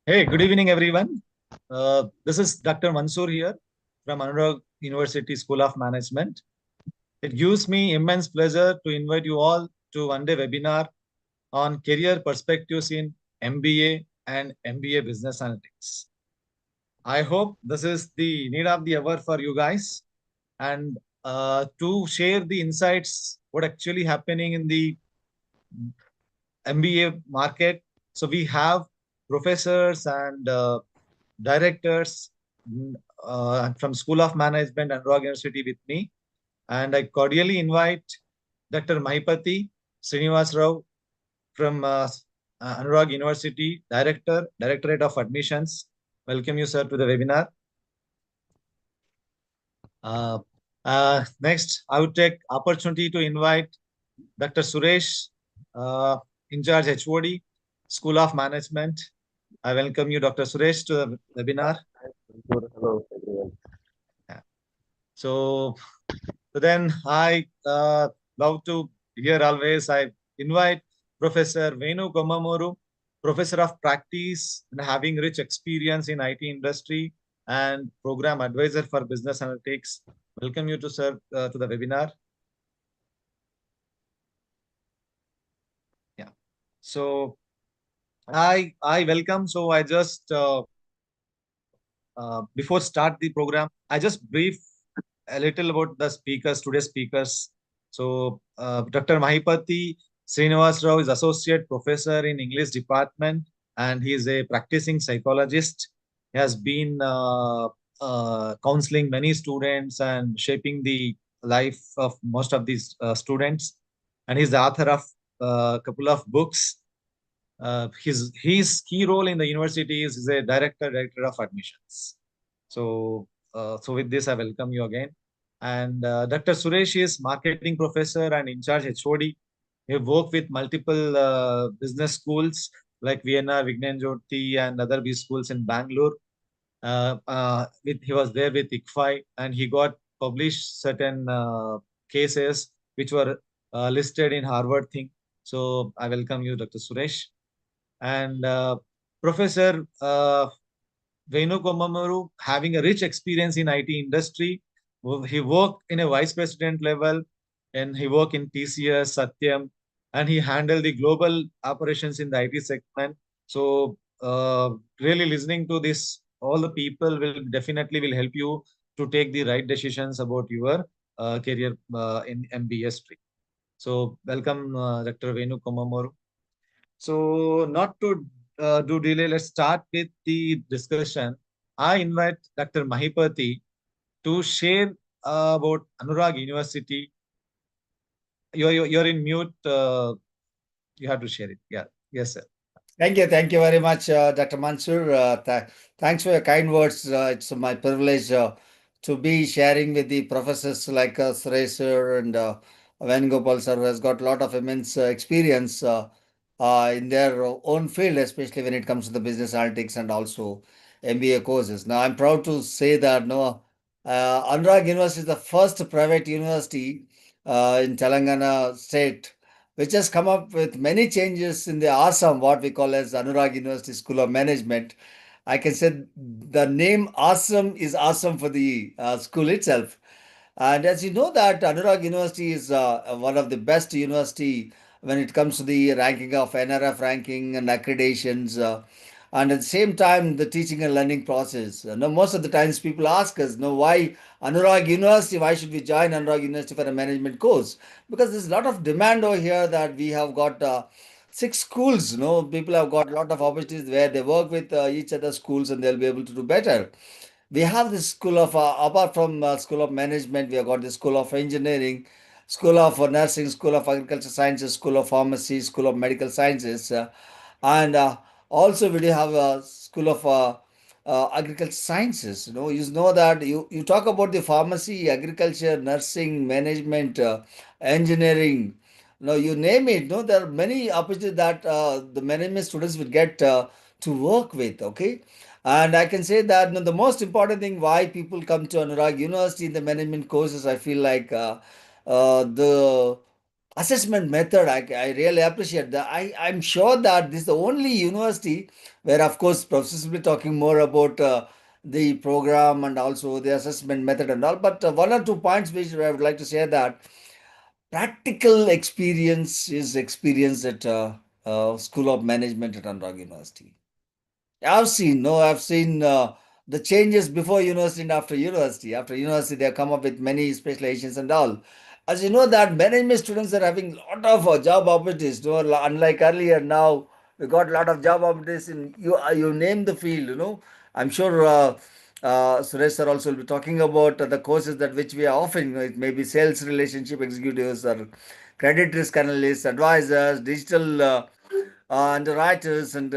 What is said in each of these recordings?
Hey, good evening, everyone. This is Dr. Mansoor here from Anurag University School of Management. It gives me immense pleasure to invite you all to one day webinar on career perspectives in MBA and MBA Business Analytics. I hope this is the need of the hour for you guys and to share the insights what actually happening in the MBA market. So we have professors and directors from School of Management and Anurag University with me. And I cordially invite Dr. Maheepathi Srinivas from Anurag University, Directorate of Admissions. Welcome you, sir, to the webinar. Uh, Next, I would take opportunity to invite Dr. Suresh, uh, in charge HOD, School of Management. I welcome you, Dr. Suresh, to the webinar. Hello, everyone. Yeah. So, then I love to hear always. I invite Professor Venu Komamoru, Professor of Practice and having rich experience in IT industry and Program Advisor for Business Analytics. Welcome you to sir to the webinar. Yeah. So I welcome. So I just before start the program, I just brief a little about the speakers, today's speakers. So, Dr. Maheepathi Srinivas Rao is Associate Professor in English Department and he is a practicing psychologist. He has been counseling many students and shaping the life of most of these students. And he's the author of a couple of books. His key role in the university is a director of admissions. So with this, I welcome you again. And Dr. Suresh is marketing professor and in charge HOD. He worked with multiple business schools like Vienna, Vignan Jyoti, and other B schools in Bangalore. He was there with ICFI and he got published certain cases which were listed in Harvard thing. So I welcome you, Dr. Suresh. And Professor Venu Komamaru, having a rich experience in IT industry, he worked in a vice president level, and he worked in TCS, Satyam, and he handled the global operations in the IT segment. So, really listening to this, all the people will definitely will help you to take the right decisions about your career in MBA stream. So, welcome, Dr. Venu Komamaru. So, not to do delay, let's start with the discussion. I invite Dr. Maheepathi to share about Anurag University. You're in mute. You have to share it. Yeah. Yes, sir. Thank you very much, Dr. Mansoor. Thanks for your kind words. It's my privilege to be sharing with the professors like Suresh sir and Venugopal sir, who has got a lot of immense experience in their own field, especially when it comes to the business analytics and also MBA courses. Now, I'm proud to say that Anurag University is the first private university in Telangana state which has come up with many changes in the AUSoM, what we call as Anurag University School of Management. I can say the name AUSoM is awesome for the school itself. And as you know that Anurag University is one of the best university when it comes to the ranking of NRF ranking and accreditations. And at the same time, the teaching and learning process. Most of the times people ask us, why Anurag University? Why should we join Anurag University for a management course? Because there's a lot of demand over here that we have got six schools. People have got a lot of opportunities where they work with each other schools and they'll be able to do better. We have this school of apart from school of management, we have got the school of engineering, school of nursing, school of agriculture sciences, school of pharmacy, school of medical sciences, and also we do have a school of agriculture sciences. You know that you talk about the pharmacy, agriculture, nursing, management, engineering, you name it. There are many opportunities that the management students will get to work with. Okay. And I can say that the most important thing why people come to Anurag University in the management courses, I feel like the assessment method, I really appreciate that. I'm sure that this is the only university where, of course, professors will be talking more about the program and also the assessment method and all. But one or two points which I would like to share that practical experience is experienced at School of Management at Anurag University. I've seen the changes before university and after university. After university, they have come up with many specializations and all. As you know, that management students are having a lot of job opportunities. Unlike earlier, now we got a lot of job opportunities in you name the field. I'm sure Suresh sir also will be talking about the courses that which we are offering. It may be sales relationship executives or credit risk analysts, advisors, digital underwriters, and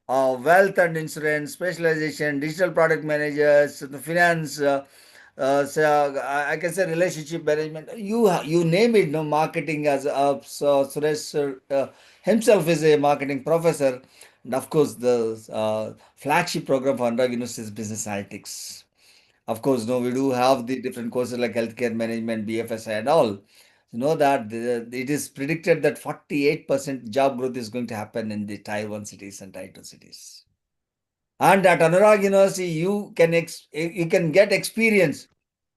wealth and insurance specialization, digital product managers, the finance. So I can say relationship management. You name it. No marketing as so Suresh himself is a marketing professor, and of course the flagship program for Anurag University is business analytics. Of course, no, we do have the different courses like healthcare management, BFSI, and all. You know that it is predicted that 48% job growth is going to happen in the Tier 1 cities and Tier 2 cities. And at Anurag University, you can get experience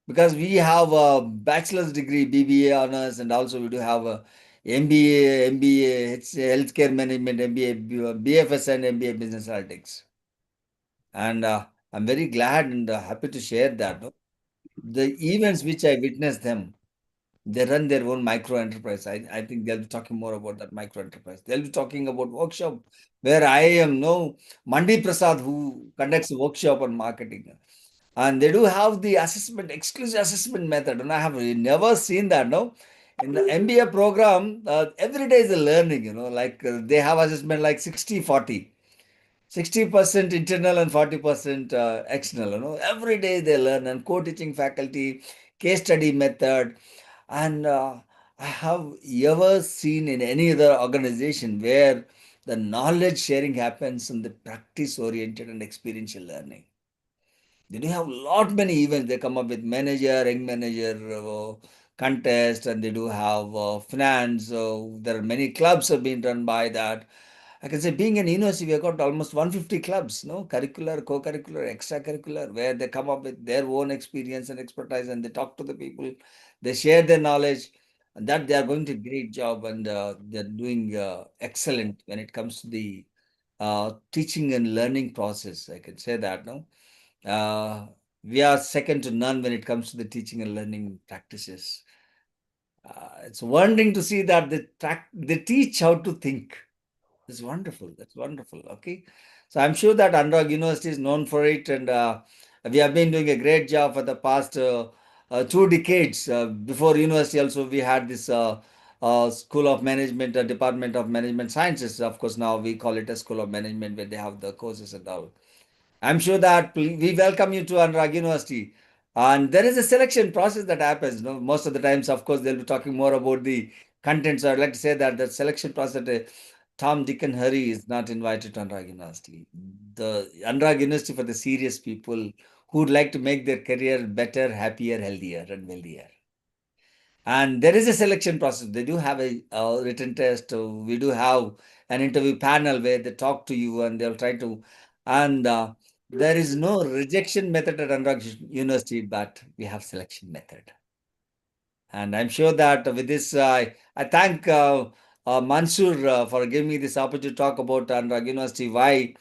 because we have a bachelor's degree, BBA honors, and also we do have a MBA, MBA, it's healthcare management, MBA, BFS, and MBA business analytics. And I'm very glad and happy to share that. No? The events which I witnessed them, they run their own micro enterprise. I think they'll be talking more about that micro enterprise. They'll be talking about workshop where I am no Mandi Prasad who conducts a workshop on marketing. And they do have the assessment, exclusive assessment method. And I have never seen that, no? In the MBA program, every day is a learning, like they have assessment like 60-40. 60% internal and 40% external. Every day they learn and co-teaching faculty, case study method, and I have ever seen in any other organization where the knowledge sharing happens in the practice oriented and experiential learning. They do have lot many events. They come up with young manager contest, and they do have finance. There are many clubs have been run by that. I can say being an university, we have got almost 150 clubs, no? Curricular, co-curricular, extracurricular, where they come up with their own experience and expertise and they talk to the people, they share their knowledge, and that they are going to great job and they're doing excellent when it comes to the teaching and learning process. I can say that, no? Uh, we are second to none when it comes to the teaching and learning practices. It's wondering to see that they teach how to think. That's wonderful. That's wonderful. Okay. So I'm sure that Anurag University is known for it, and we have been doing a great job for the past 2 decades. Before university, also we had this School of Management, Department of Management Sciences. Of course, now we call it a School of Management where they have the courses and all. I'm sure that we welcome you to Anurag University. And there is a selection process that happens. Most of the times, of course, they'll be talking more about the content. So I'd like to say that the selection process, Tom, Dick, and Harry is not invited to Anurag University. The Anurag University for the serious people who would like to make their career better, happier, healthier, and wealthier. And there is a selection process. They do have a written test. We do have an interview panel where they talk to you and they'll try to. And there is no rejection method at Anurag University, but we have selection method. And I'm sure that with this, I thank Mansoor for giving me this opportunity to talk about Anurag University. Why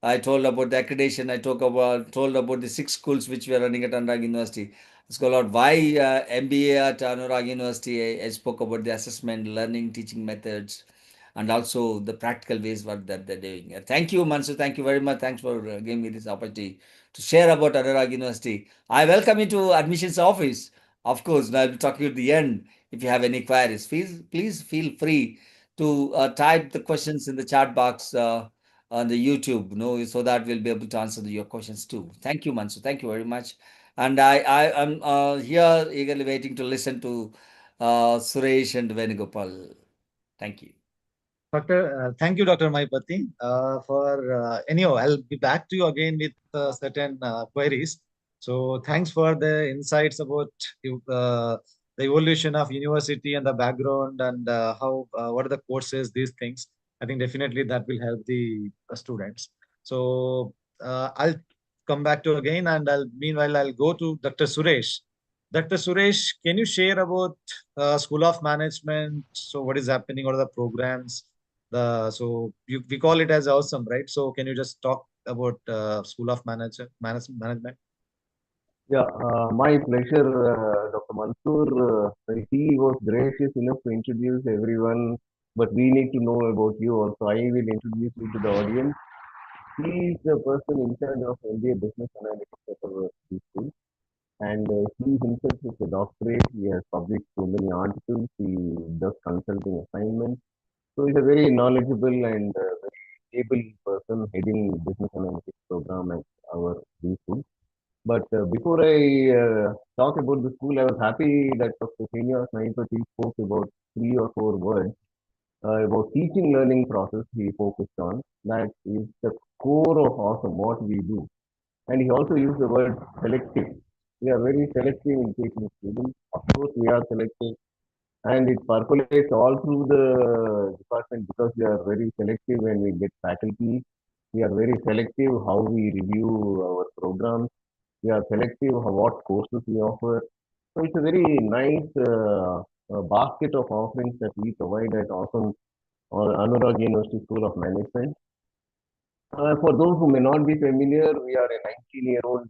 I told about the accreditation. I told about the 6 schools which we are running at Anurag University. I spoke about why MBA at Anurag University. I spoke about the assessment, learning, teaching methods, and also the practical ways what that they're doing. Thank you, Mansoor. Thank you very much. Thanks for giving me this opportunity to share about Anurag University. I welcome you to admissions office. Of course, I'll be talking at the end. If you have any queries, please feel free to type the questions in the chat box on the YouTube, so that we'll be able to answer your questions too. Thank you, Mansu. Thank you very much. And I am here eagerly waiting to listen to Suresh and Venugopal. Thank you. Thank you, Dr. Maheepathi. Anyhow, I'll be back to you again with certain queries. So thanks for the insights about you, the evolution of university and the background and how what are the courses, these things. I think definitely that will help the students. So I'll come back to again, and I'll go to Dr. Suresh. Dr. Suresh, can you share about School of Management? So what is happening? What are the programs? We call it as AUSoM, right? So can you just talk about School of Management? Yeah, my pleasure, Dr. Mansoor. He was gracious enough to introduce everyone, but we need to know about you also. I will introduce you to the audience. He is the person in charge of MBA Business Analytics at our school, and he himself is a doctorate. He has published so many articles. He does consulting assignments. So he's a very knowledgeable and very able person heading business analytics program at our school. But before I talk about the school, I was happy that Dr. Srinivas Maheepathi spoke about 3 or 4 words about teaching learning process he focused on. That is the core of awesome what we do. And he also used the word selective. We are very selective in taking students. Of course, we are selective, and it percolates all through the department because we are very selective when we get faculty. We are very selective how we review our programs. We are selective how what courses we offer. So it's a very nice basket of offerings that we provide at Awesome or Anurag University School of Management. For those who may not be familiar, we are a 19-year-old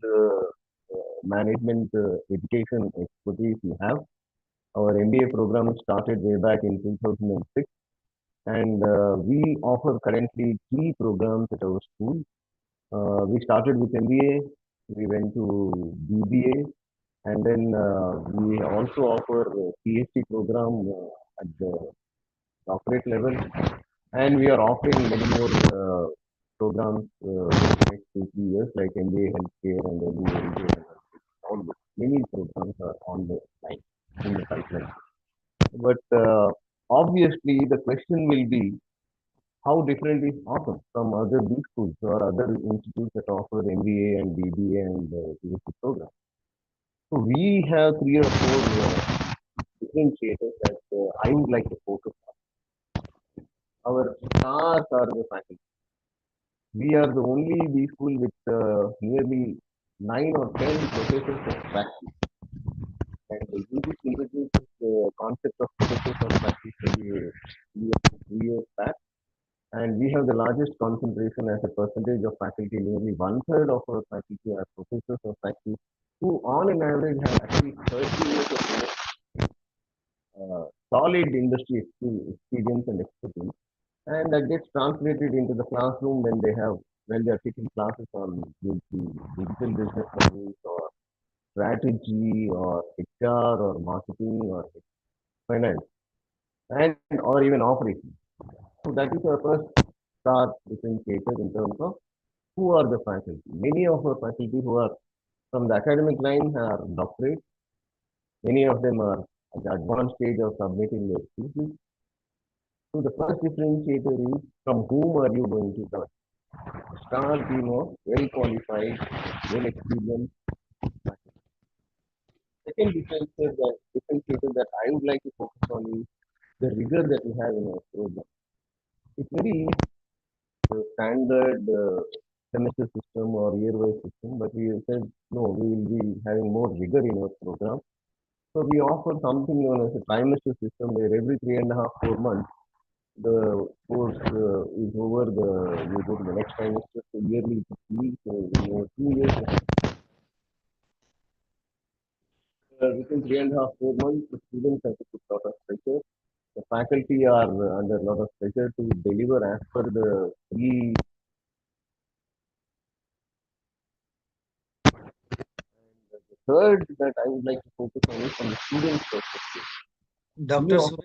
management education expertise we have. Our MBA program started way back in 2006, and we offer currently 3 programs at our school. We started with MBA, we went to BBA, and then we also offer a PhD program at the doctorate level, and we are offering many more programs in the next 2 3 years, like MBA Healthcare and MBA MBA. All the many programs are on the line in the pipeline. But obviously, the question will be how different is Awesome from other B schools or other institutes that offer MBA and BBA and PhD programs. So we have 3 or 4 differentiators that I would like to focus on. Our stars are the faculty. We are the only B school with nearly 9 or 10 professors of practice. And this introduces the concept of professors of practice maybe 3 years back. And we have the largest concentration as a percentage of faculty. Nearly one-third of our faculty are professors of practice who, on an average, have at least 30 years of solid industry experience and expertise. And that gets translated into the classroom when they are taking classes on the digital business models or strategy or HR or marketing or finance and or even operations. So that is our first star differentiator in terms of who are the faculty. Many of our faculty who are from the academic line are doctorate. Many of them are at the advanced stage of submitting their thesis. So the first differentiator is from whom are you going to learn? A star team of well qualified, well experienced faculty. Second differentiator that I would like to focus on is the rigor that we have in our program. It's very standard semester system or year-wise system, but we said no, we will be having more rigor in our program. So we offer something known as a trimester system where every 3.5 4 months the course is over. You go to the next trimester, so yearly it is so in 2 years. Within 3.5 4 months, the students have to put a lot of pressure. The faculty are under a lot of pressure to deliver as per the pre. The third that I would like to focus on is from the student's perspective. We Dr. offer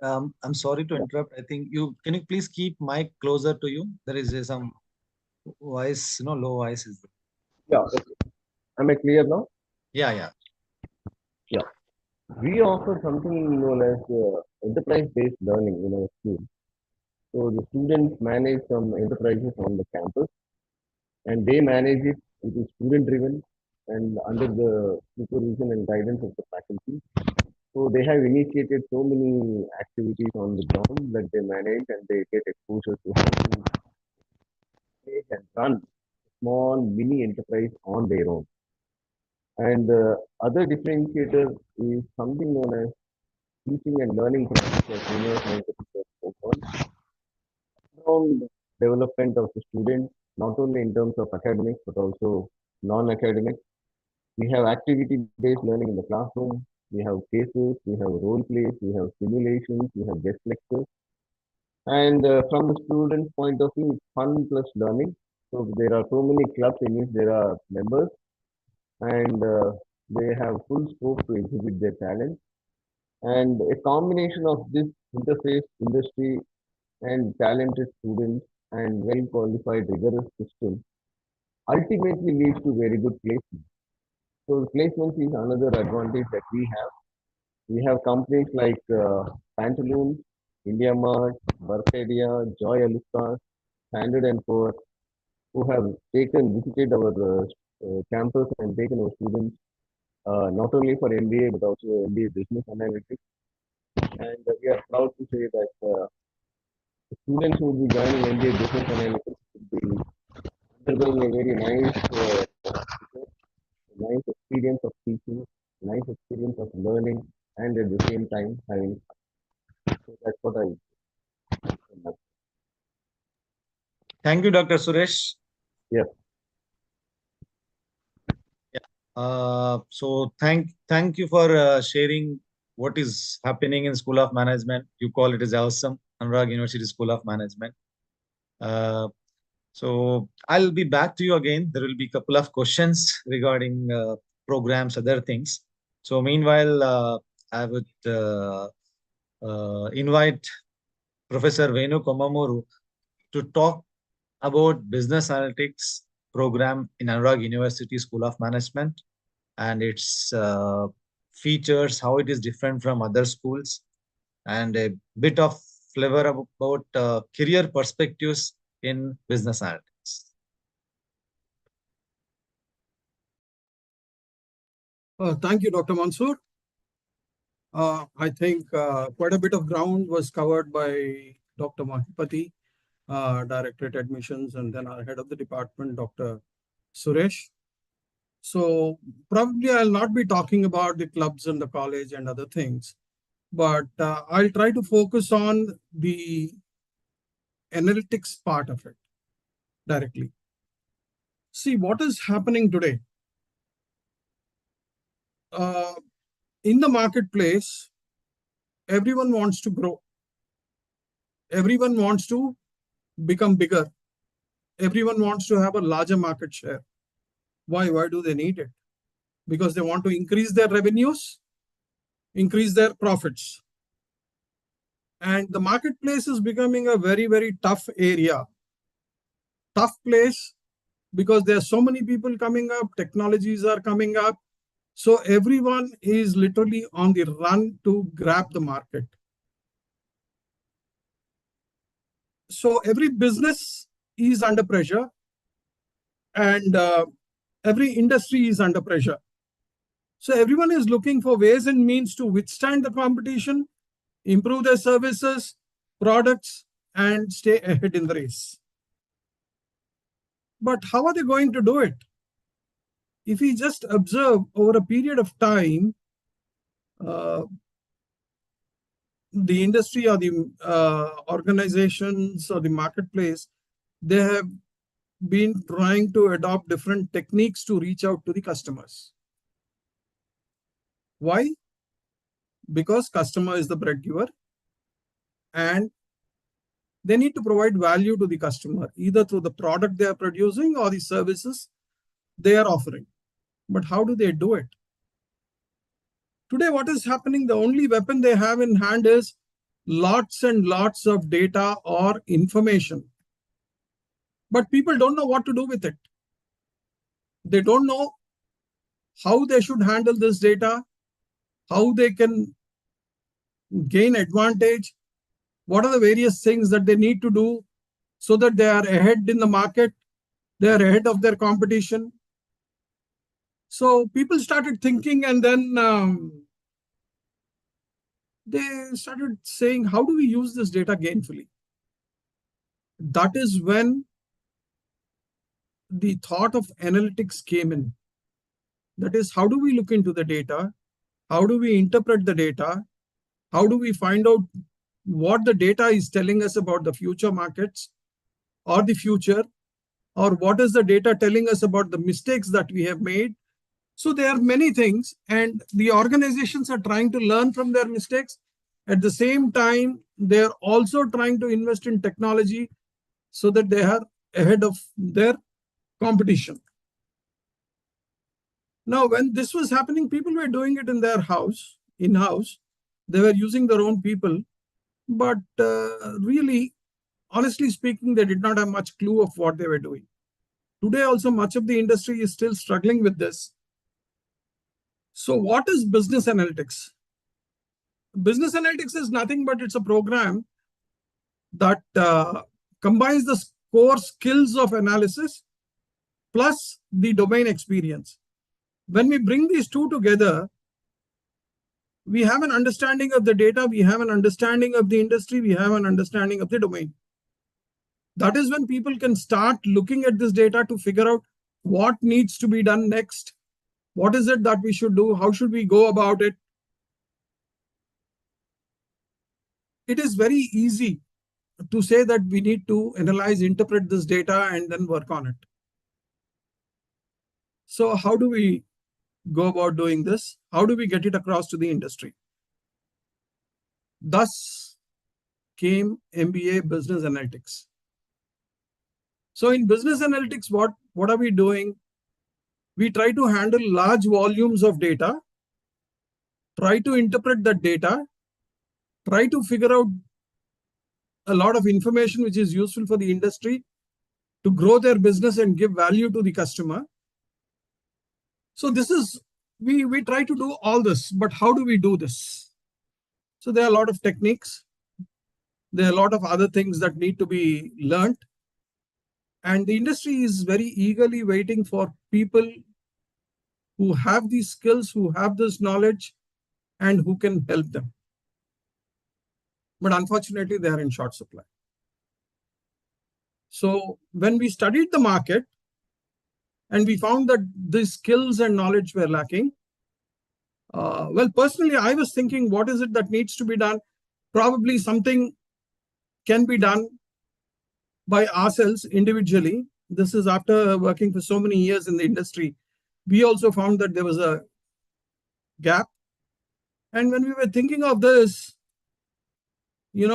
Suresh, I'm sorry to interrupt. I think you can you please keep mic closer to you? There is some voice, low voice is there. yeah. Okay. Am I clear now? Yeah, yeah. Yeah. We offer something known as enterprise-based learning in our school. So the students manage some enterprises on the campus, and they manage it. It is student-driven and under the supervision and guidance of the faculty. So So they have initiated so many activities on the ground that they manage and they get exposure to how to manage and run small mini enterprise on their own. And the other differentiator is something known as teaching and learning process that Srinivas Maheepathi spoke on. Around development of the students, not only in terms of academics but also non-academic. We have activity-based learning in the classroom. We have cases, we have role plays, we have simulations, we have guest lectures. And from the student's point of view, it's fun plus learning. So there are so many clubs in which there are members, and they have full scope to exhibit their talent. And a combination of this interface, industry, and talented students and well qualified, rigorous system ultimately leads to very good placement. So placement is another advantage that we have. We have companies like Pantaloons, India Mart, Barcadia, Joy Alucas, Standard and Poor, who have visited our campus and taken our students not only for MBA but also MBA Business Analytics. And we are proud to say that the students who will be joining MBA Business Analytics will be undergoing a very nice experience of teaching, nice experience of learning, and at the same time having. So that's what I. Thank you, Dr. Suresh. Yeah. So thank you for sharing what is happening in School of Management. You call it as AUSoM, Anurag University School of Management. So I'll be back to you again. There will be a couple of questions regarding programs, other things. So meanwhile, I would invite Professor Venu Komamuru to talk about business analytics program in Anurag University School of Management and its features, how it is different from other schools, and a bit of flavor about career perspectives in business analytics. Thank you, Dr. Mansoor. I think quite a bit of ground was covered by Dr. Maheepathi, Directorate Admissions, and then our head of the department, Dr. Suresh. So probably I'll not be talking about the clubs and the college and other things, but I'll try to focus on the analytics part of it directly. See, what is happening today? In the marketplace, everyone wants to grow. Everyone wants to become bigger. Everyone wants to have a larger market share. Why? Why do they need it? Because they want to increase their revenues, increase their profits. And the marketplace is becoming a very, very tough area. Tough place because there are so many people coming up, technologies are coming up. So everyone is literally on the run to grab the market. So every business is under pressure and every industry is under pressure. So everyone is looking for ways and means to withstand the competition, improve their services, products, and stay ahead in the race. But how are they going to do it? If we just observe over a period of time, the industry or the organizations or the marketplace, they have been trying to adopt different techniques to reach out to the customers. Why? Because customer is the bread giver and they need to provide value to the customer, either through the product they are producing or the services they are offering. But how do they do it? Today, what is happening? The only weapon they have in hand is lots and lots of data or information. But people don't know what to do with it. They don't know how they should handle this data, how they can gain advantage, what are the various things that they need to do so that they are ahead in the market, they are ahead of their competition. So people started thinking, and then they started saying, how do we use this data gainfully? That is when the thought of analytics came in. That is, how do we look into the data? How do we interpret the data? How do we find out what the data is telling us about the future markets or the future? Or what is the data telling us about the mistakes that we have made? So there are many things, and the organizations are trying to learn from their mistakes. At the same time, they're also trying to invest in technology so that they are ahead of their competition. Now, when this was happening, people were doing it in their house, in-house. They were using their own people, but really, honestly speaking, they did not have much clue of what they were doing. Today also, much of the industry is still struggling with this. So what is business analytics? Business analytics is nothing but it's a program that combines the core skills of analysis plus the domain experience. When we bring these two together, we have an understanding of the data, we have an understanding of the industry, we have an understanding of the domain. That is when people can start looking at this data to figure out what needs to be done next. What is it that we should do? How should we go about it? It is very easy to say that we need to analyze, interpret this data, and then work on it. So how do we go about doing this? How do we get it across to the industry? Thus came MBA Business Analytics. So in business analytics, what are we doing? We try to handle large volumes of data, try to interpret that data, try to figure out a lot of information which is useful for the industry to grow their business and give value to the customer. So this is, we try to do all this, but how do we do this? So there are a lot of techniques. There are a lot of other things that need to be learned. And the industry is very eagerly waiting for people who have these skills, who have this knowledge, and who can help them. But unfortunately, they are in short supply. So when we studied the market and we found that these skills and knowledge were lacking, well, personally, I was thinking, what is it that needs to be done? Probably something can be done by ourselves individually. This is after working for so many years in the industry. We also found that there was a gap. And when we were thinking of this,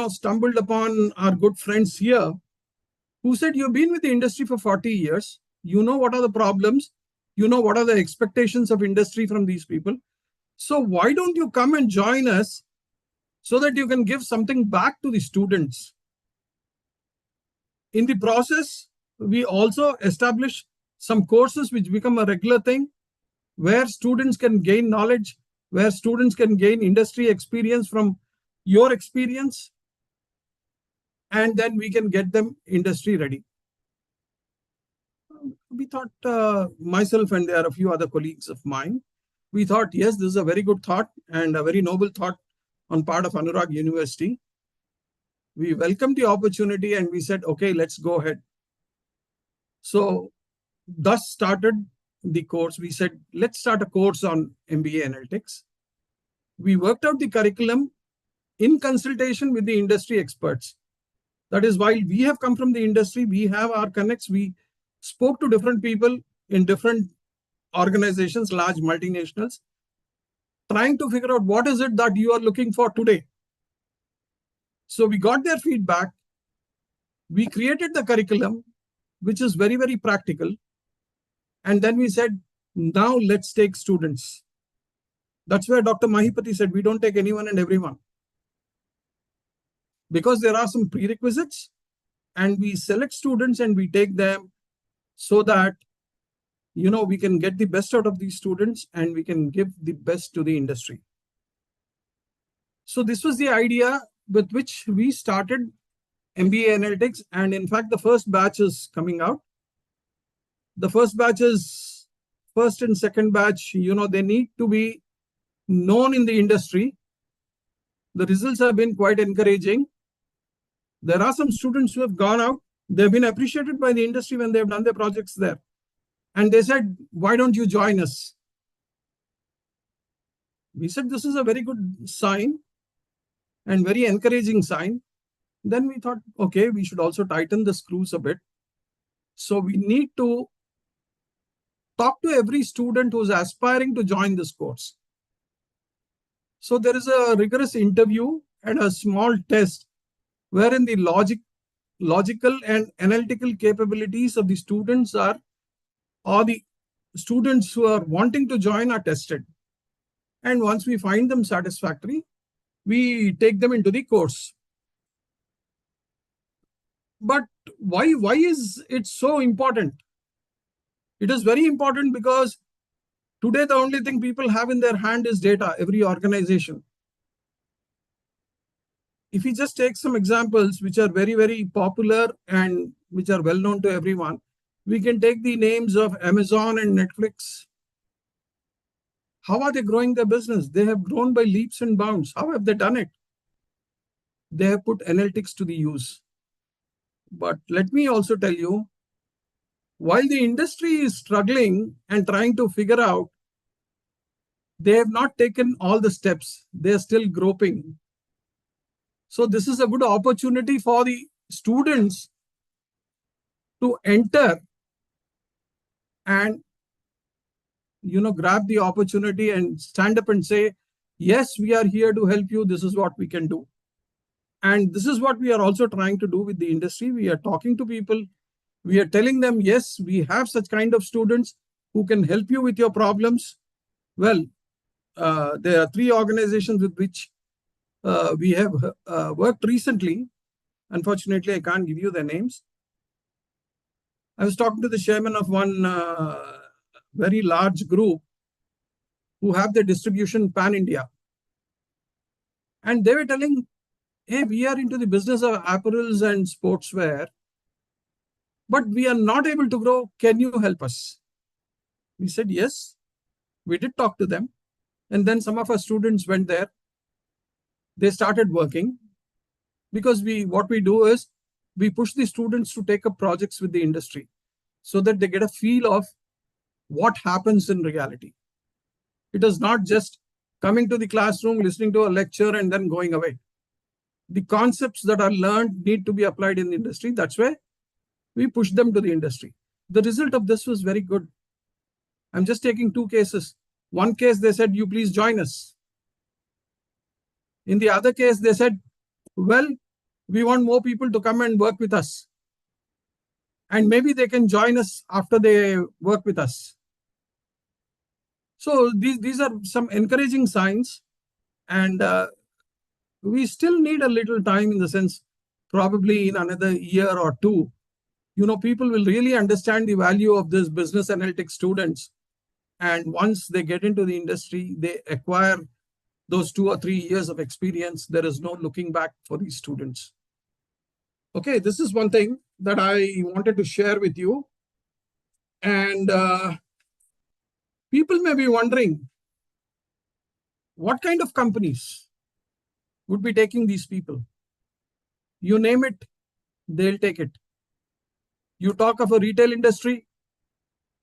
stumbled upon our good friends here who said, you've been with the industry for 40 years. You know what are the problems. You know what are the expectations of industry from these people. So why don't you come and join us so that you can give something back to the students? In the process, we also establish some courses which become a regular thing where students can gain knowledge, where students can gain industry experience from your experience, and then we can get them industry ready. We thought, myself and there are a few other colleagues of mine, we thought, yes, this is a very good thought and a very noble thought on part of Anurag University. We welcomed the opportunity and we said, okay, let's go ahead. So thus started the course. We said, let's start a course on MBA Analytics. We worked out the curriculum in consultation with the industry experts. That is, while we have come from the industry, we have our connects. We spoke to different people in different organizations, large multinationals, trying to figure out what is it that you are looking for today. So we got their feedback. We created the curriculum, which is very, very practical. And then we said, now let's take students. That's where Dr. Maheepathi said, we don't take anyone and everyone. Because there are some prerequisites and we select students and we take them so that, we can get the best out of these students and we can give the best to the industry. So this was the idea with which we started MBA Analytics. And in fact, the first batch is coming out. The first batch is first and second batch, they need to be known in the industry. The results have been quite encouraging. There are some students who have gone out. They've been appreciated by the industry when they've done their projects there. And they said, why don't you join us? We said, this is a very good sign and very encouraging sign. Then we thought, okay, we should also tighten the screws a bit. So we need to talk to every student who's aspiring to join this course. So there is a rigorous interview and a small test wherein the logical and analytical capabilities of the students or the students who are wanting to join are tested. And once we find them satisfactory, we take them into the course. But why is it so important? It is very important because today the only thing people have in their hand is data, every organization. If we just take some examples which are very, very popular and which are well known to everyone, we can take the names of Amazon and Netflix. How are they growing their business? They have grown by leaps and bounds. How have they done it? They have put analytics to the use. But let me also tell you, while the industry is struggling and trying to figure out, they have not taken all the steps. They are still groping. So this is a good opportunity for the students to enter and grab the opportunity and stand up and say, yes, we are here to help you. This is what we can do. And this is what we are also trying to do with the industry. We are talking to people. We are telling them, yes, we have such kind of students who can help you with your problems. Well, there are 3 organizations with which we have worked recently. Unfortunately, I can't give you their names. I was talking to the chairman of one very large group who have their distribution pan-India. And they were telling, hey, we are into the business of apparels and sportswear, but we are not able to grow. Can you help us? We said, yes. We did talk to them. And then some of our students went there. They started working because what we do is we push the students to take up projects with the industry so that they get a feel of what happens in reality. It is not just coming to the classroom, listening to a lecture and then going away. The concepts that are learned need to be applied in the industry. That's why we push them to the industry. The result of this was very good. I'm just taking 2 cases. One case, they said, you please join us. In the other case, they said, well, we want more people to come and work with us. And maybe they can join us after they work with us. So these are some encouraging signs. And we still need a little time, in the sense, probably in another year or 2, people will really understand the value of this business analytics students. And once they get into the industry, they acquire those 2 or 3 years of experience. There is no looking back for these students. Okay, this is one thing that I wanted to share with you. And people may be wondering, what kind of companies would be taking these people? You name it, they'll take it. You talk of a retail industry,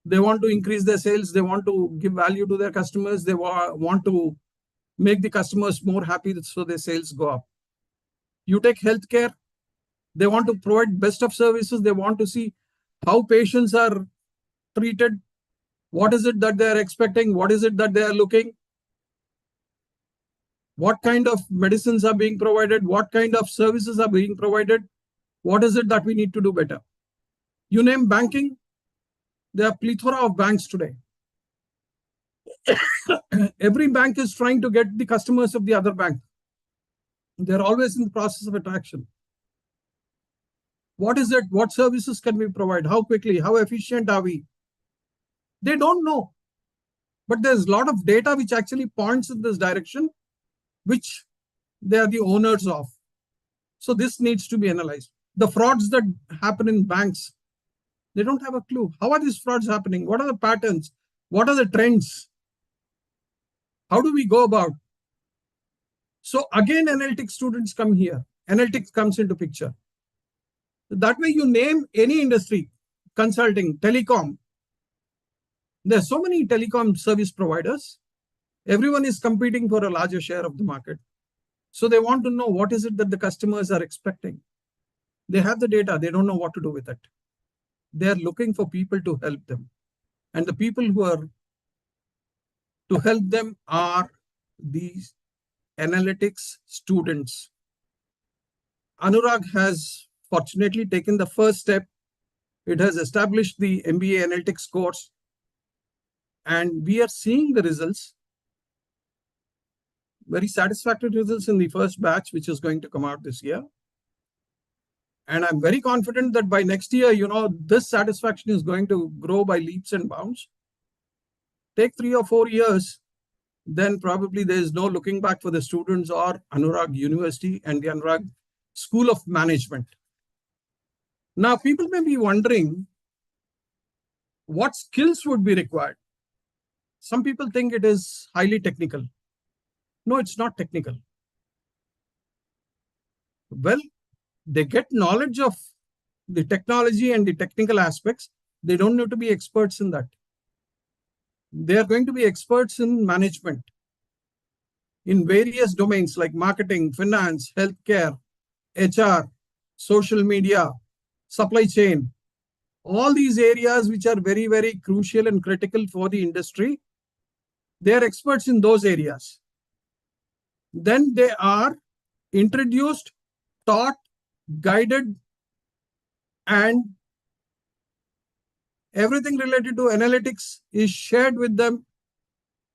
they want to increase their sales, they want to give value to their customers, they want to make the customers more happy so their sales go up. You take healthcare, they want to provide best of services, they want to see how patients are treated, what is it that they are expecting, what is it that they are looking, what kind of medicines are being provided, what kind of services are being provided, what is it that we need to do better. You name banking, there are plethora of banks today. Every bank is trying to get the customers of the other bank. They're always in the process of attraction. What is it? What services can we provide? How quickly? How efficient are we? They don't know. But there's a lot of data which actually points in this direction, which they are the owners of. So this needs to be analyzed. The frauds that happen in banks, they don't have a clue. How are these frauds happening? What are the patterns? What are the trends? How do we go about? So again, analytics students come here. Analytics comes into picture. That way you name any industry, consulting, telecom. There's so many telecom service providers. Everyone is competing for a larger share of the market. So they want to know what is it that the customers are expecting. They have the data. They don't know what to do with it. They're looking for people to help them. And the people who are to help them are these analytics students. Anurag has fortunately taken the first step. It has established the MBA analytics course. And we are seeing the results, very satisfactory results in the first batch, which is going to come out this year. And I'm very confident that by next year, this satisfaction is going to grow by leaps and bounds. Take 3 or 4 years, then probably there is no looking back for the students or Anurag University and the Anurag School of Management. Now, people may be wondering what skills would be required. Some people think it is highly technical. No, it's not technical. Well, they get knowledge of the technology and the technical aspects. They don't need to be experts in that. They are going to be experts in management in various domains like marketing, finance, healthcare, HR, social media, supply chain. All these areas which are very, very crucial and critical for the industry, they are experts in those areas. Then they are introduced, taught, guided, and everything related to analytics is shared with them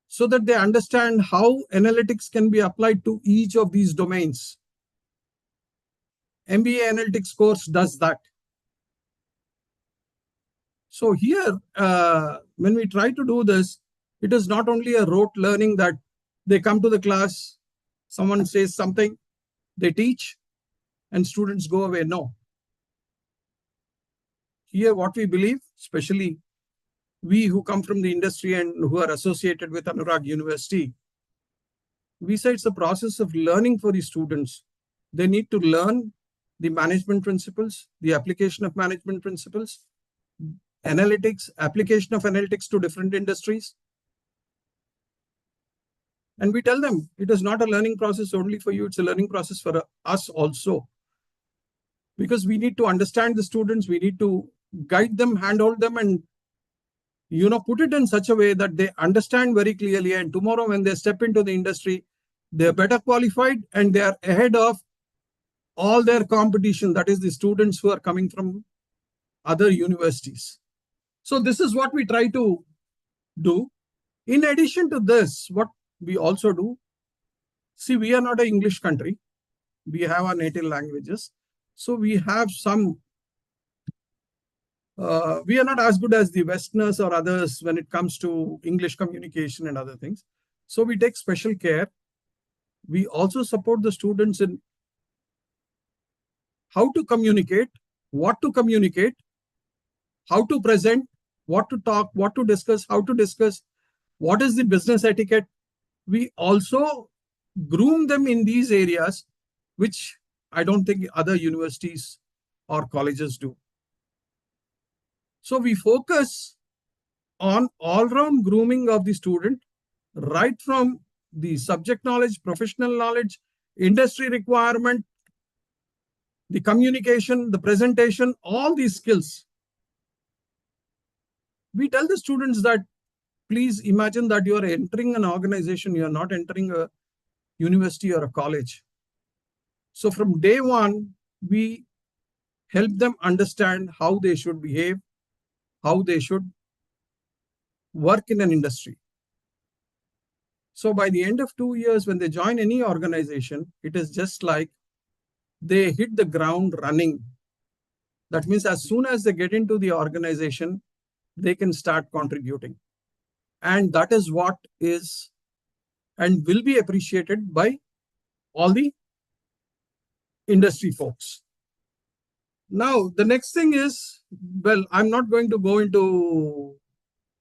so that they understand how analytics can be applied to each of these domains. MBA analytics course does that. So here, when we try to do this, it is not only a rote learning that they come to the class, someone says something, they teach, and students go away. No. Here, what we believe, especially we who come from the industry and who are associated with Anurag University, we say it's a process of learning for the students. They need to learn the management principles, the application of management principles, analytics, application of analytics to different industries. And we tell them it is not a learning process only for you, it's a learning process for us also. Because we need to understand the students, we need to guide them, handhold them, and put it in such a way that they understand very clearly. And tomorrow when they step into the industry, they're better qualified and they are ahead of all their competition. That is the students who are coming from other universities. So this is what we try to do. In addition to this, what we also do, see, we are not an English country. We have our native languages. So we have some, we are not as good as the Westerners or others when it comes to English communication and other things. So we take special care. We also support the students in how to communicate, what to communicate, how to present, what to talk, what to discuss, how to discuss, what is the business etiquette. We also groom them in these areas, which I don't think other universities or colleges do. So we focus on all-round grooming of the student, right from the subject knowledge, professional knowledge, industry requirement, the communication, the presentation, all these skills. We tell the students that please imagine that you are entering an organization, you are not entering a university or a college. So from day one, we help them understand how they should behave, how they should work in an industry. So by the end of 2 years, when they join any organization, it is just like they hit the ground running. That means as soon as they get into the organization, they can start contributing. And that is what is and will be appreciated by all the industry folks. Now, the next thing is, well, I'm not going to go into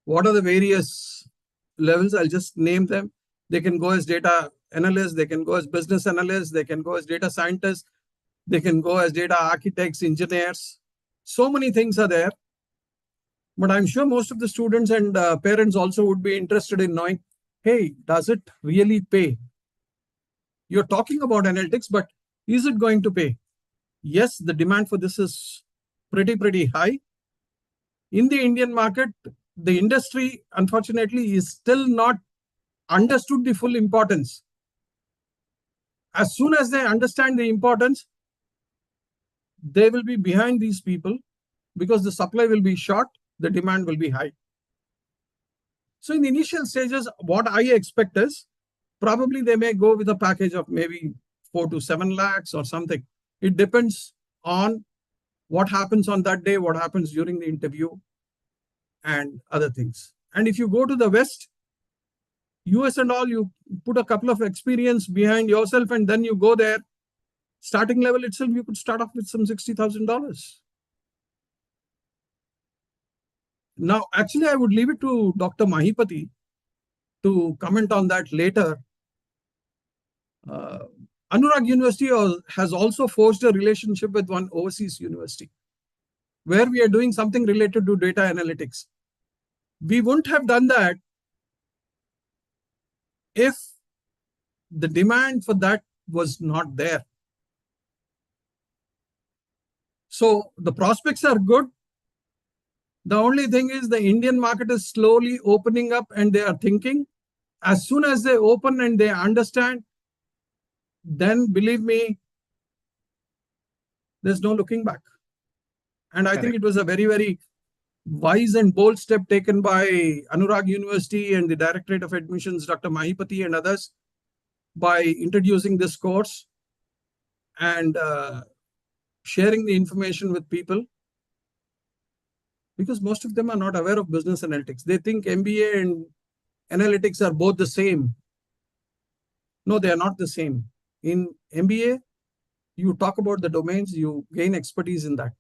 what are the various levels. I'll just name them. They can go as data analysts, they can go as business analysts, they can go as data scientists, they can go as data architects, engineers. So many things are there. But I'm sure most of the students and parents also would be interested in knowing, hey, does it really pay? You're talking about analytics, but is it going to pay? Yes, the demand for this is pretty high. In the Indian market, the industry, unfortunately, is still not understood the full importance. As soon as they understand the importance, they will be behind these people because the supply will be short, the demand will be high. So in the initial stages, what I expect is probably they may go with a package of maybe 4 to 7 lakhs or something. It depends on what happens on that day, what happens during the interview and other things. And if you go to the West, US and all, you put a couple of experience behind yourself and then you go there. Starting level itself, you could start off with some $60,000. Now, actually, I would leave it to Dr. Maheepathi to comment on that later. Anurag University has also forged a relationship with one overseas university where we are doing something related to data analytics. We wouldn't have done that if the demand for that was not there. So the prospects are good. The only thing is the Indian market is slowly opening up and they are thinking. As soon as they open and they understand, then believe me, there's no looking back. And I think it was a very wise and bold step taken by Anurag University and the Directorate of Admissions, Dr. Maheepathi and others, by introducing this course and sharing the information with people. Because most of them are not aware of business analytics. They think MBA and analytics are both the same. No, they are not the same. In MBA, you talk about the domains, you gain expertise in that.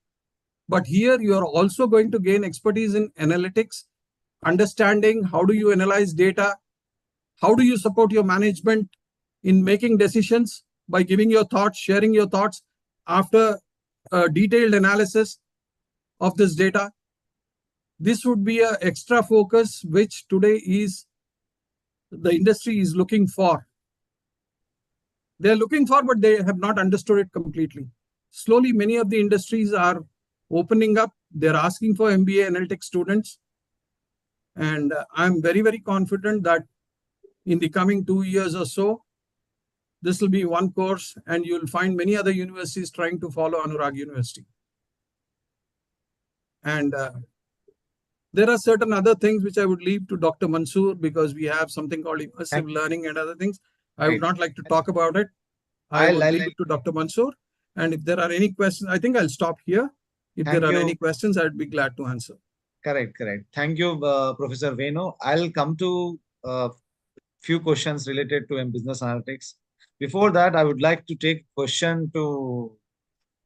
But here you are also going to gain expertise in analytics, understanding how do you analyze data, how do you support your management in making decisions by giving your thoughts, sharing your thoughts after a detailed analysis of this data. This would be an extra focus which today is the industry is looking for. They're looking for, but they have not understood it completely. Slowly, many of the industries are opening up. They're asking for MBA analytics students. And I'm very confident that in the coming 2 years or so, this will be one course and you'll find many other universities trying to follow Anurag University. And there are certain other things which I would leave to Dr. Mansoor because we have something called immersive learning and other things. I would not like to talk about it. I will leave it to Dr. Mansoor. And if there are any questions, I think I'll stop here. If there are any questions, I'd be glad to answer. Correct. Thank you, Professor Venu. I'll come to few questions related to business analytics. Before that, I would like to take question to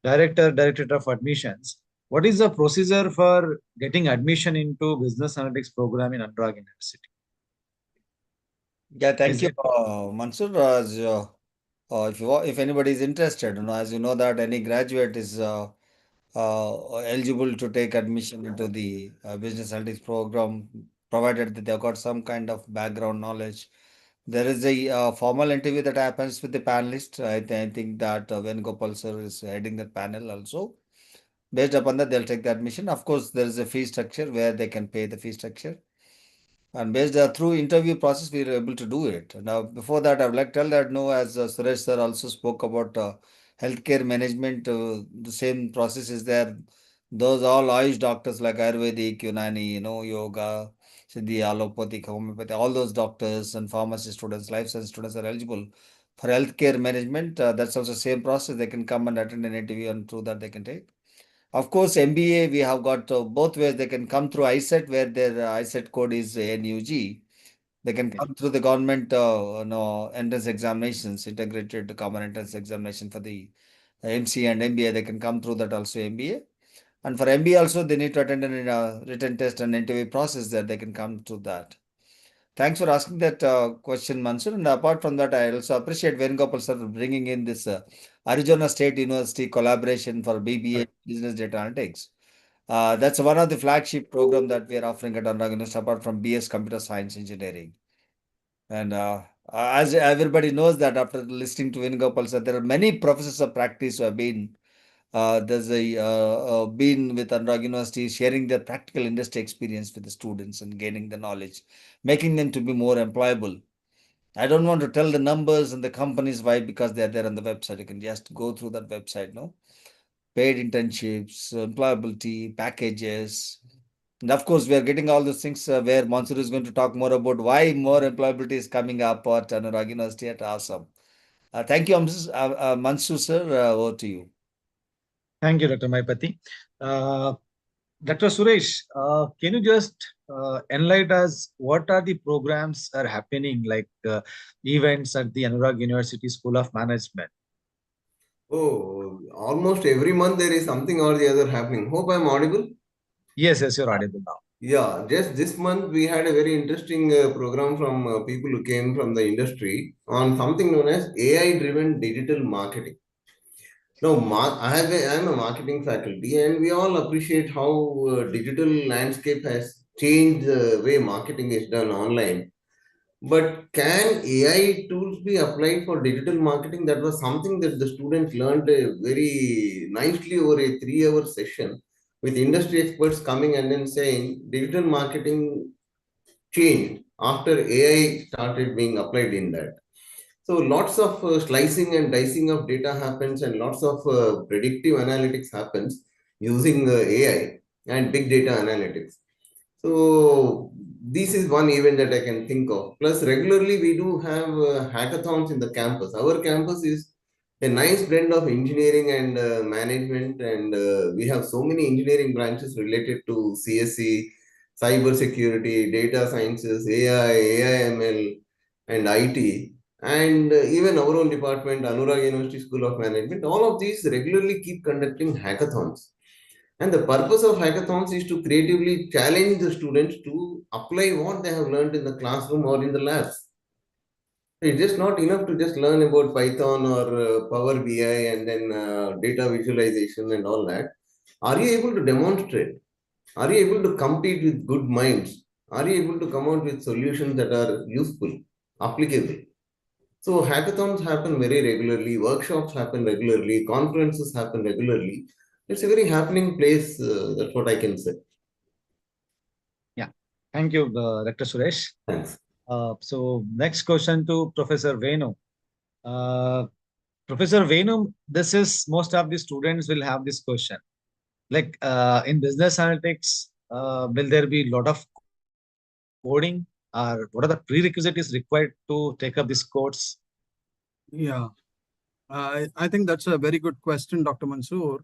Directorate of Admissions. What is the procedure for getting admission into business analytics program in Anurag University? Yeah, thank you, Mansoor. If anybody is interested, as you know that any graduate is eligible to take admission into the business analytics program, provided that they've got some kind of background knowledge. There is a formal interview that happens with the panelists. I think that Venugopal sir is heading that panel also. Based upon that, they'll take the admission. Of course, there is a fee structure where they can pay the fee structure. And based through interview process, we are able to do it. Now, before that, I would like to tell that, as Suresh sir also spoke about healthcare management, the same process is there. Those all Ayush doctors like Ayurvedic, Unani, yoga, Siddhi, allopathic, homeopathy, all those doctors and pharmacy students, life science students are eligible for healthcare management. That's also the same process. They can come and attend an interview and through that they can take. Of course, MBA, we have got both ways. They can come through ISET, where their ISET code is NUG. They can come through the government entrance examinations, integrated common entrance examination for the MC and MBA. They can come through that also MBA. And for MBA also, they need to attend a written test and interview process there. They can come through that. Thanks for asking that question, Mansoor. And apart from that, I also appreciate Venugopal sir for bringing in this Arizona State University collaboration for BBA Business Data Analytics. That's one of the flagship program that we are offering at Anurag University, apart from BS Computer Science Engineering. And as everybody knows that after listening to Venugopal sir, there are many professors of practice who have been been with Anurag University, sharing their practical industry experience with the students and gaining the knowledge, making them to be more employable. I don't want to tell the numbers and the companies why, because they are there on the website. You can just go through that website, no? Paid internships, employability, packages. And of course, we are getting all those things where Mansoor is going to talk more about why more employability is coming up at Anurag University at AUSoM. Thank you, Mansoor sir. Over to you. Thank you, Dr. Maheepathi. Dr. Suresh, can you just enlighten us what are the programs are happening, like events at the Anurag University School of Management? Oh, almost every month there is something or the other happening. Hope I'm audible. Yes, you're audible now. Yeah, just this month we had a very interesting program from people who came from the industry on something known as AI-driven digital marketing. Now, I'm a marketing faculty, and we all appreciate how digital landscape has changed the way marketing is done online. But can AI tools be applied for digital marketing? That was something that the students learned very nicely over a 3 hour session with industry experts coming and then saying digital marketing changed after AI started being applied in that. So lots of slicing and dicing of data happens and lots of predictive analytics happens using AI and big data analytics. So this is one event that I can think of. Plus, regularly we do have hackathons in the campus. Our campus is a nice blend of engineering and management, and we have so many engineering branches related to CSE, cyber security, data sciences, AI, AIML, and IT. And even our own department, Anurag University School of Management, all of these regularly keep conducting hackathons. And the purpose of hackathons is to creatively challenge the students to apply what they have learned in the classroom or in the labs. It's just not enough to just learn about Python or Power BI and then data visualization and all that. Are you able to demonstrate? Are you able to compete with good minds? Are you able to come out with solutions that are useful, applicable? So hackathons happen very regularly, workshops happen regularly, conferences happen regularly. It's a very happening place. That's what I can say. Yeah. Thank you, Dr. Suresh. Thanks. So next question to Professor Venu. Professor Venu, this is most of the students will have this question. Like in business analytics, will there be a lot of coding, or what are the prerequisites required to take up this course? Yeah, I think that's a very good question, Dr. Mansoor,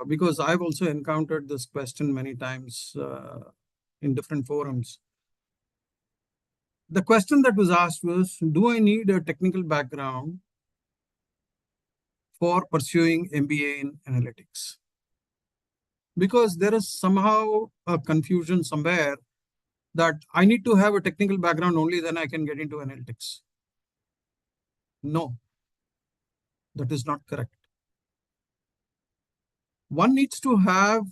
because I've also encountered this question many times in different forums. The question that was asked was, do I need a technical background for pursuing MBA in analytics? Because there is somehow a confusion somewhere that I need to have a technical background only, then I can get into analytics. No, that is not correct. One needs to have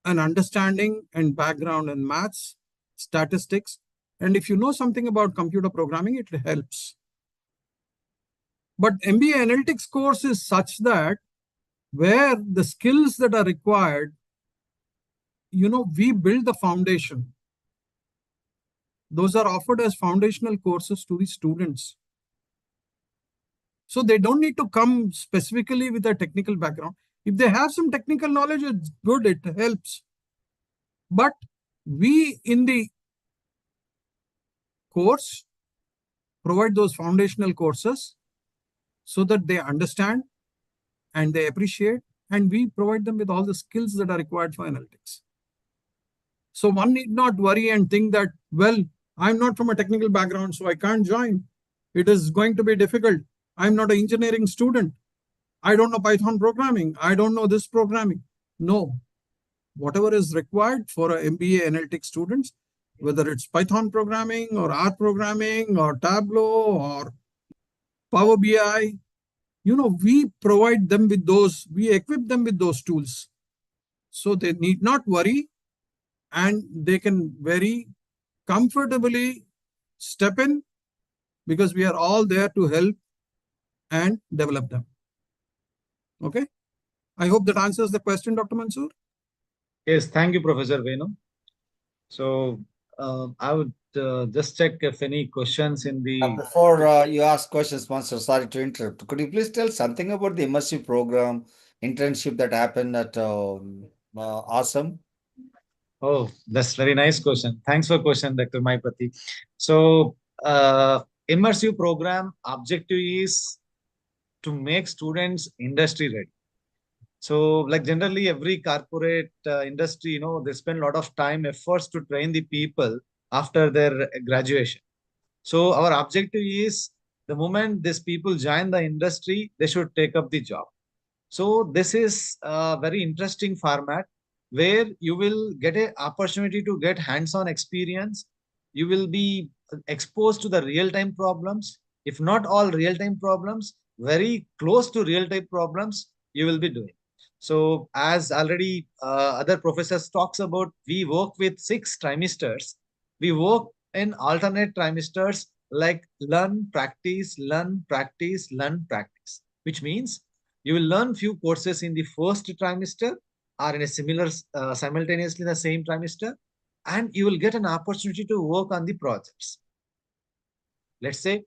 an understanding and background in maths, statistics, and if you know something about computer programming, it helps. But MBA analytics course is such that where the skills that are required, we build the foundation. Those are offered as foundational courses to the students. So they don't need to come specifically with a technical background. If they have some technical knowledge, it's good, it helps. But we in the course provide those foundational courses so that they understand and they appreciate, and we provide them with all the skills that are required for analytics. So one need not worry and think that, well, I'm not from a technical background, so I can't join. It is going to be difficult. I'm not an engineering student. I don't know Python programming. I don't know this programming. No. Whatever is required for an MBA analytics students, whether it's Python programming or R programming or Tableau or Power BI. We provide them with those, we equip them with those tools. So they need not worry, and they can very comfortably step in, because we are all there to help and develop them. Okay. I hope that answers the question, Dr. Mansoor. Yes, thank you, Professor Venu. So I would just check if any questions in the. Before you ask questions, Mansur, sorry to interrupt. Could you please tell something about the immersive program internship that happened at AUSoM? Oh, that's very nice question. Thanks for question, Dr. Maheepathi. So immersive program objective is to make students industry ready. So like generally every corporate industry, they spend a lot of time, efforts to train the people after their graduation. So our objective is the moment these people join the industry, they should take up the job. So this is a very interesting format where you will get an opportunity to get hands-on experience. You will be exposed to the real-time problems. If not all real-time problems, very close to real-time problems you will be doing. So as already other professors talks about, we work with 6 trimesters. We work in alternate trimesters like learn, practice, learn, practice, learn, practice, which means you will learn few courses in the first trimester or in a similar simultaneously in the same trimester, and you will get an opportunity to work on the projects. Let's say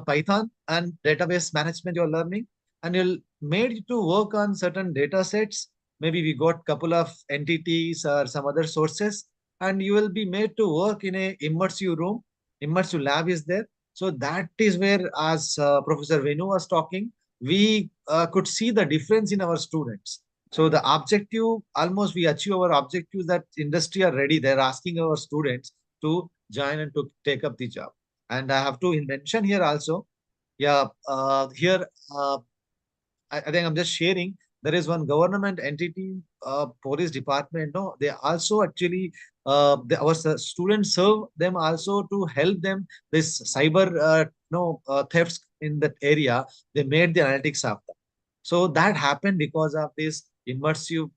Python and database management you're learning, and you'll made to work on certain data sets. Maybe we got couple of entities or some other sources, and you will be made to work in a immersive room. Immersive lab is there. So that is where, as Professor Venu was talking, we could see the difference in our students. So the objective, almost we achieve our objectives that industry are ready. They're asking our students to join and to take up the job. And I have to mention here also, yeah, here, I think I'm just sharing. There is one government entity, police department. No, they also actually, our students serve them also to help them this cyber, thefts in that area. They made the analytics of that. So that happened because of this immersive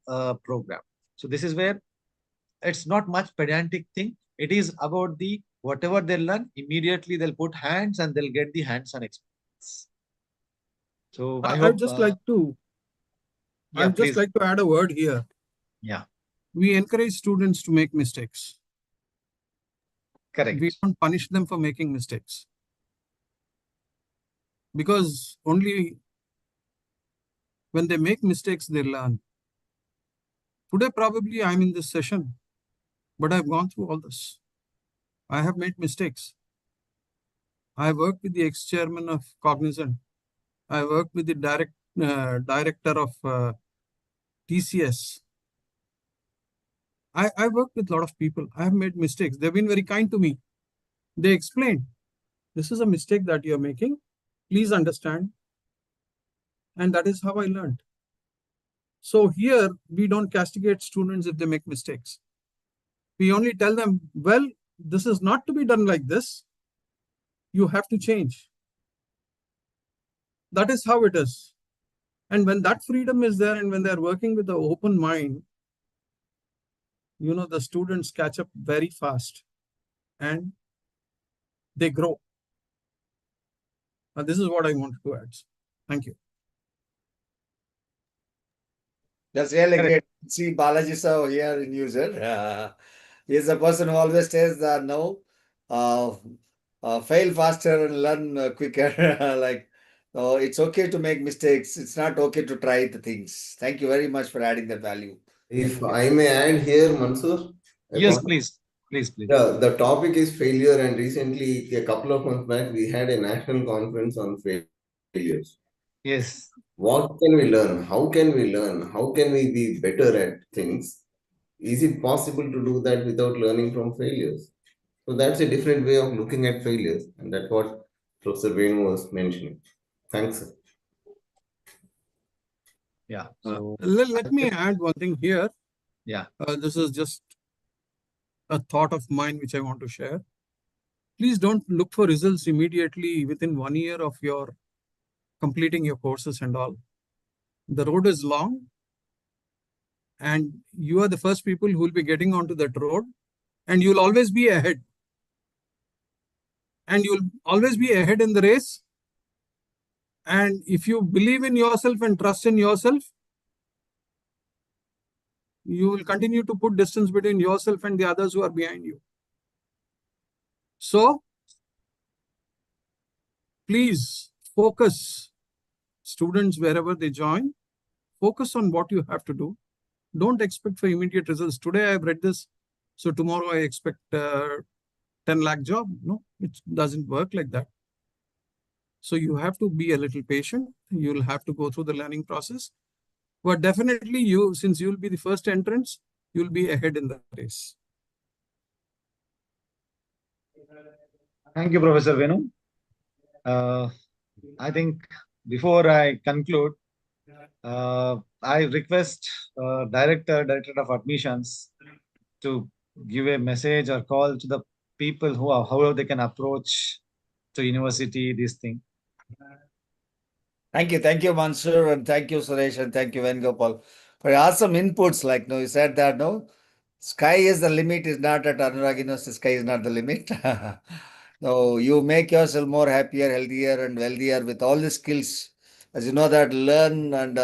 program. So this is where it's not much pedantic thing. It is about the whatever they learn, immediately they'll put hands and they'll get the hands-on experience. So I hope. I'd just like to add a word here. Yeah. We encourage students to make mistakes. Correct. We don't punish them for making mistakes, because only when they make mistakes they learn. Today probably I'm in this session, but I've gone through all this. I have made mistakes. I worked with the ex-chairman of Cognizant. I worked with the director of TCS. I worked with a lot of people. I have made mistakes. They've been very kind to me. They explained, this is a mistake that you're making. Please understand. And that is how I learned. So here, we don't castigate students if they make mistakes. We only tell them, well, this is not to be done like this. You have to change. That is how it is. And when that freedom is there, and when they're working with an open mind, the students catch up very fast and they grow. And this is what I wanted to add. Thank you. That's really great. See Balaji sir here in user. He's the person who always says that no, fail faster and learn quicker. It's okay to make mistakes. It's not okay to try the things. Thank you very much for adding that value. If I may add here, Mansoor. Yes, please. Please. Yeah, the topic is failure, and recently, a couple of months back, we had a national conference on failures. Yes. What can we learn? How can we learn? How can we be better at things? Is it possible to do that without learning from failures? So that's a different way of looking at failures, and that's what Professor Venu was mentioning. Thanks, sir. Yeah. Let me add one thing here. Yeah. This is just a thought of mine which I want to share. Please don't look for results immediately within 1 year of your completing your courses and all. The road is long, and you are the first people who will be getting onto that road, and you'll always be ahead. And you'll always be ahead in the race. And if you believe in yourself and trust in yourself, you will continue to put distance between yourself and the others who are behind you. So, please focus, students, wherever they join, focus on what you have to do. Don't expect for immediate results. Today I've read this, so tomorrow I expect 10 lakh job. No, it doesn't work like that. So you have to be a little patient. You'll have to go through the learning process. But definitely since you'll be the first entrants, you'll be ahead in the race. Thank you, Professor Venu. I think before I conclude, I request Directorate of Admissions to give a message or call to the people who are, however they can approach to university, this thing. Thank you, Mansoor, and thank you, Suresh, and thank you, Venugopal, for your awesome inputs. Like, no, you said that, no, sky is the limit, is not at Anurag University, sky is not the limit. No, you make yourself more happier, healthier, and wealthier with all the skills, as you know, that learn and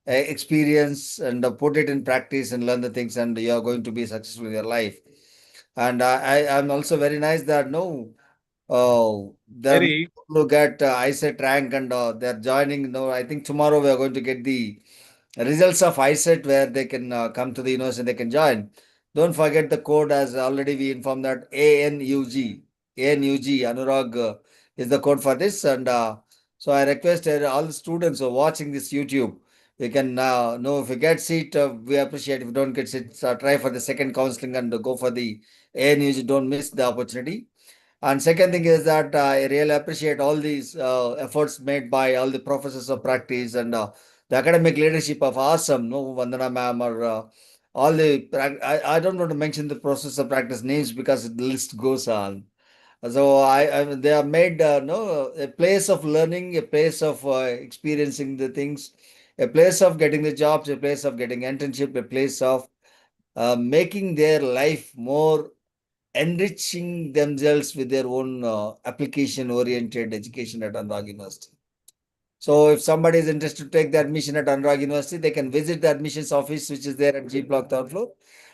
experience and put it in practice and learn the things, and you are going to be successful in your life. And I'm also very nice that, no, oh, there are Very people who get ISET rank and they're joining. No, I think tomorrow we are going to get the results of ISET where they can come to the university and they can join. Don't forget the code, as already we informed, that ANUG. ANUG, Anurag is the code for this. And so I request all the students who are watching this YouTube, you can know if you get seat, we appreciate. If you don't get seat, try for the second counseling and go for the ANUG. Don't miss the opportunity. And second thing is that I really appreciate all these efforts made by all the professors of practice and the academic leadership of AUSoM, no, Vandana ma'am, or all the, I don't want to mention the process of practice names because the list goes on. So they have made no, a place of learning, a place of experiencing the things, a place of getting the jobs, a place of getting internship, a place of making their life more enriching themselves with their own application-oriented education at Anurag University. So if somebody is interested to take the admission at Anurag University, they can visit the admissions office, which is there at G Block, third floor.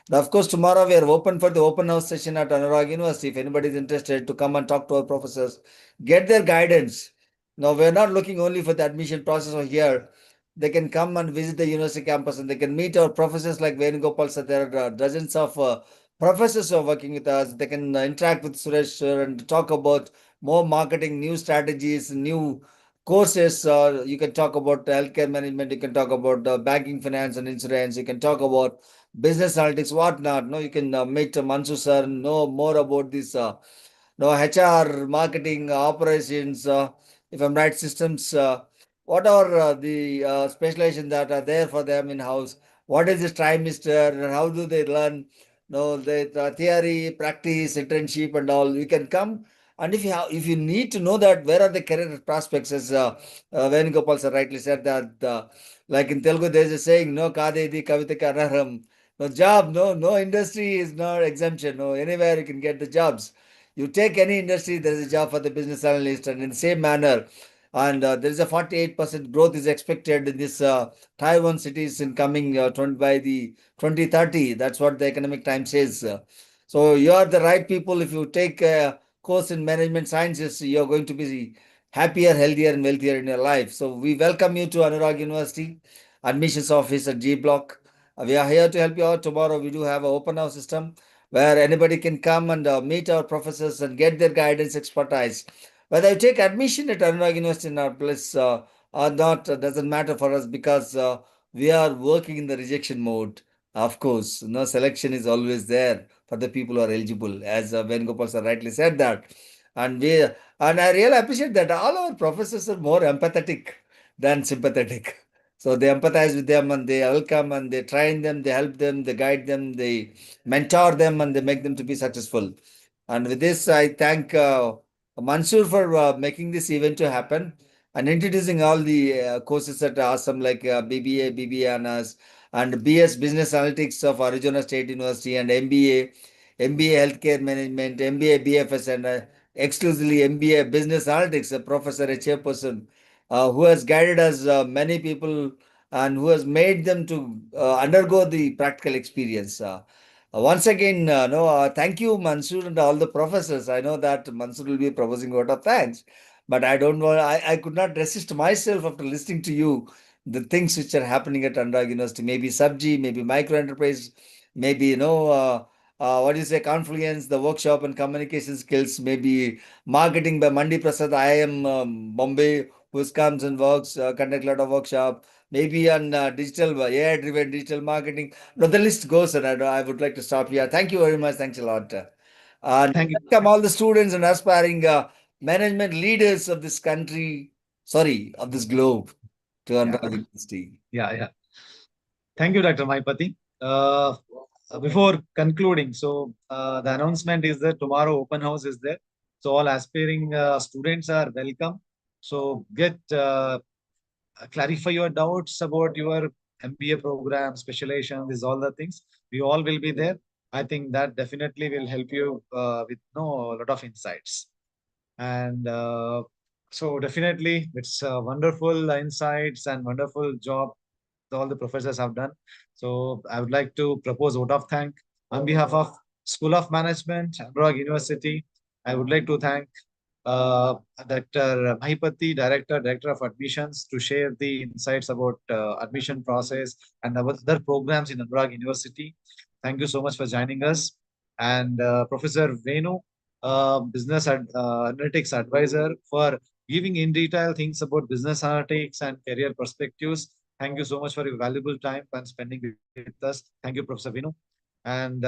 And of course, tomorrow we are open for the open house session at Anurag University. If anybody is interested to come and talk to our professors, get their guidance. Now, we're not looking only for the admission process over here. They can come and visit the university campus and they can meet our professors like Venugopal sir. There are dozens of professors who are working with us. They can interact with Suresh sir and talk about more marketing, new strategies, new courses. You can talk about healthcare management. You can talk about banking, finance, and insurance. You can talk about business analytics, whatnot. No, you can meet Mansoor sir and know more about this. No, HR, marketing, operations. If I'm right, systems. What are the specializations that are there for them in house? What is this trimester and how do they learn? No, the theory, practice, internship, and all. You can come, and if you need to know that where are the career prospects, as Venugopal sir rightly said that, like in Telugu, there's a saying, no kadedi kavita kararam. No job, no industry is not exemption. No, anywhere you can get the jobs. You take any industry, there is a job for the business analyst, and in the same manner, and there is a 48% growth is expected in this Taiwan cities in coming by the 2030. That's what the Economic Times says. So you are the right people. If you take a course in management sciences, you're going to be happier, healthier, and wealthier in your life. So we welcome you to Anurag University, admissions office at G Block. We are here to help you out. Tomorrow we do have an open house system where anybody can come and meet our professors and get their guidance, expertise. Whether you take admission at Anurag University in our place or not, doesn't matter for us because we are working in the rejection mode. Of course, no selection is always there for the people who are eligible, as Venugopal sir rightly said that. And I really appreciate that all our professors are more empathetic than sympathetic. So they empathize with them and they welcome and they train them, they help them, they guide them, they mentor them, and they make them to be successful. And with this, I thank Mansoor for making this event to happen and introducing all the courses that are awesome, like BBA, BBA honors, and BS Business Analytics of Arizona State University, and MBA, MBA Healthcare Management, MBA BFS, and exclusively MBA Business Analytics, a professor, a chairperson, who has guided us, many people, and who has made them to undergo the practical experience. Once again, no, thank you, Mansoor, and all the professors. I know that Mansoor will be proposing a lot of thanks, but I don't know. I could not resist myself after listening to you, the things which are happening at Anurag University. Maybe Subji, maybe micro enterprise, maybe, what do you say, Confluence, the workshop and communication skills, maybe marketing by Mandi Prasad, IIM Bombay, who comes and works, conduct a lot of workshop, maybe on digital, AI-driven digital marketing. No, the list goes, and I would like to stop here. Thank you very much. Thanks a lot. And Thank you. welcome all the students and aspiring management leaders of this country, sorry, of this globe, to Anurag University. Yeah. Thank you, Dr. Maheepathi. Before concluding, so the announcement is that tomorrow open house is there. So all aspiring students are welcome. So get clarify your doubts about your MBA program, specialization, these all the things. We all will be there. I think that definitely will help you with a lot of insights. And so definitely it's wonderful insights and wonderful job all the professors have done. So I would like to propose vote of thank on behalf of School of Management, Anurag University. I would like to thank Dr. Maheepathi, Director of Admissions, to share the insights about admission process and other programs in Anurag University. Thank you so much for joining us. And Professor Venu, Analytics Advisor, for giving in detail things about business analytics and career perspectives. Thank you so much for your valuable time and spending with us. Thank you, Professor Vinu. And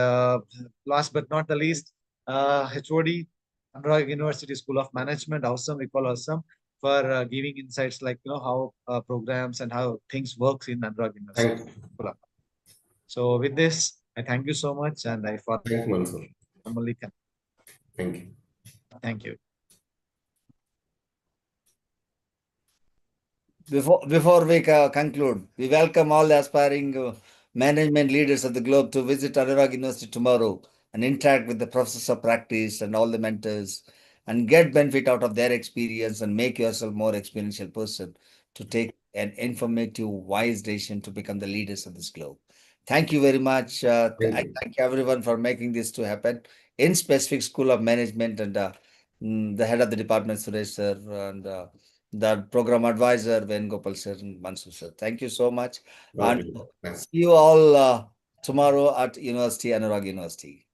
last but not the least, HOD, Anurag University School of Management, AUSoM, we call AUSoM, for giving insights like how programs and how things works in Anurag University. So with this, I thank you so much, and I Thanks, Mansoor. Thank you. Thank you. Before we conclude, we welcome all the aspiring management leaders of the globe to visit Anurag University tomorrow and interact with the professors of practice and all the mentors and get benefit out of their experience and make yourself more experiential person to take an informative, wise decision to become the leaders of this globe. Thank you very much. I thank everyone for making this to happen in specific School of Management, and the head of the department, Suresh sir, and the program advisor, Venugopal sir and Mansoor sir. Thank you so much. And see you all tomorrow at University, Anurag University.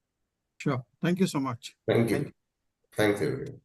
Sure. Thank you so much. Thank you. Thanks, everyone.